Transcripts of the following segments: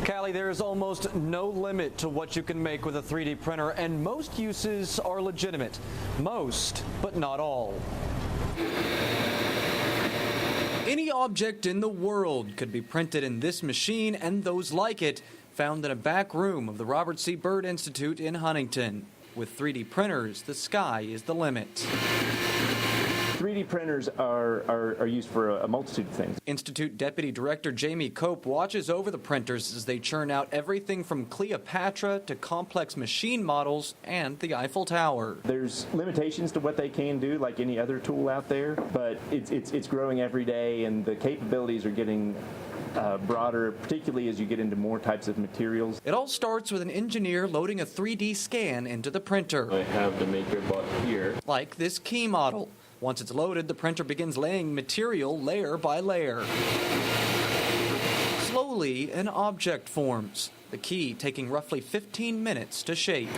Callie, there is almost no limit to what you can make with a 3D printer, and most uses are legitimate. Most, but not all. Any object in the world could be printed in this machine and those like it, found in a back room of the Robert Seabird Institute in Huntington. With 3D printers, the sky is the limit. 3D printers are used for a multitude of things. Institute Deputy Director Jamie Cope watches over the printers as they churn out everything from Cleopatra to complex machine models and the Eiffel Tower. There's limitations to what they can do, like any other tool out there, but it's growing every day, and the capabilities are getting broader, particularly as you get into more types of materials. It all starts with an engineer loading a 3D scan into the printer. I have the maker bot here. Like this key model. Once it's loaded, the printer begins laying material layer by layer. Slowly, an object forms, the key taking roughly 15 minutes to shape.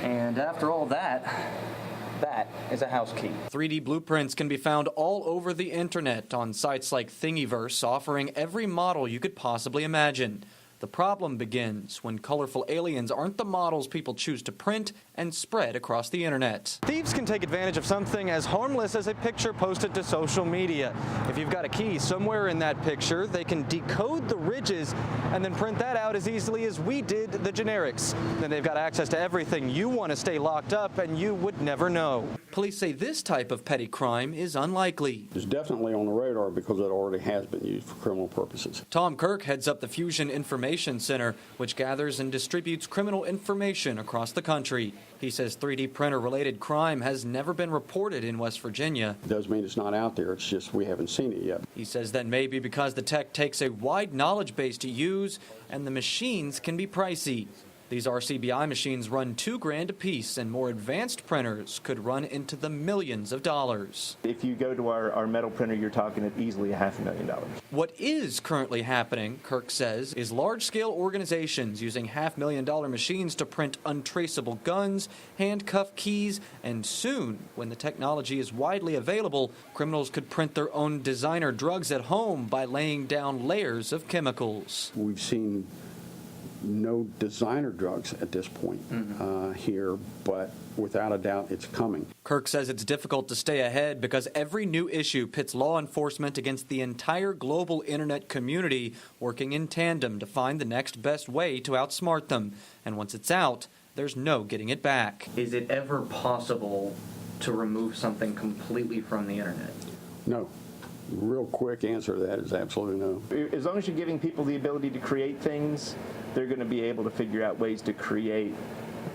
And after all that is a house key. 3D blueprints can be found all over the internet on sites like Thingiverse, offering every model you could possibly imagine. The problem begins when colorful aliens aren't the models people choose to print and spread across the internet. Thieves can take advantage of something as harmless as a picture posted to social media. If you've got a key somewhere in that picture, they can decode the ridges and then print that out as easily as we did the generics. Then they've got access to everything you want to stay locked up and you would never know. Police say this type of petty crime is unlikely. It's definitely on the radar because it already has been used for criminal purposes. Tom Kirk heads up the Fusion Information Center, which gathers and distributes criminal information across the country. He says 3D printer-related crime has never been reported in West Virginia. It doesn't mean it's not out there, it's just we haven't seen it yet. He says that may be because the tech takes a wide knowledge base to use, and the machines can be pricey. These RCBI machines run $2,000 a piece, and more advanced printers could run into the millions of dollars. If you go to our metal printer, you're talking at easily $500,000. What is currently happening, Kirk says, is large-scale organizations using $500,000 machines to print untraceable guns, handcuff keys, and soon, when the technology is widely available, criminals could print their own designer drugs at home by laying down layers of chemicals. We've seen no designer drugs at this point here, but without a doubt it's coming. Kirk says it's difficult to stay ahead because every new issue pits law enforcement against the entire global internet community, working in tandem to find the next best way to outsmart them. And once it's out, there's no getting it back. Is it ever possible to remove something completely from the internet? No. Real quick answer to that is absolutely no. As long as you're giving people the ability to create things, they're going to be able to figure out ways to create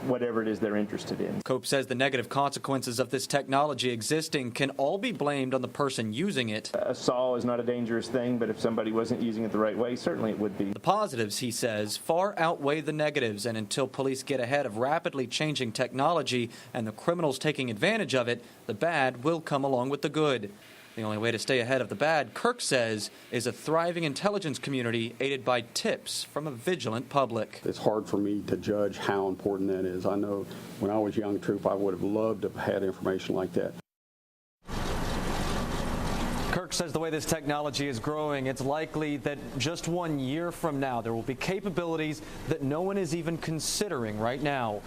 whatever it is they're interested in. Cope says the negative consequences of this technology existing can all be blamed on the person using it. A saw is not a dangerous thing, but if somebody wasn't using it the right way, certainly it would be. The positives, he says, far outweigh the negatives, and until police get ahead of rapidly changing technology and the criminals taking advantage of it, the bad will come along with the good. The only way to stay ahead of the bad, Kirk says, is a thriving intelligence community aided by tips from a vigilant public. It's hard for me to judge how important that is. I know when I was young troop, I would have loved to have had information like that. Kirk says the way this technology is growing, it's likely that just 1 year from now, there will be capabilities that no one is even considering right now.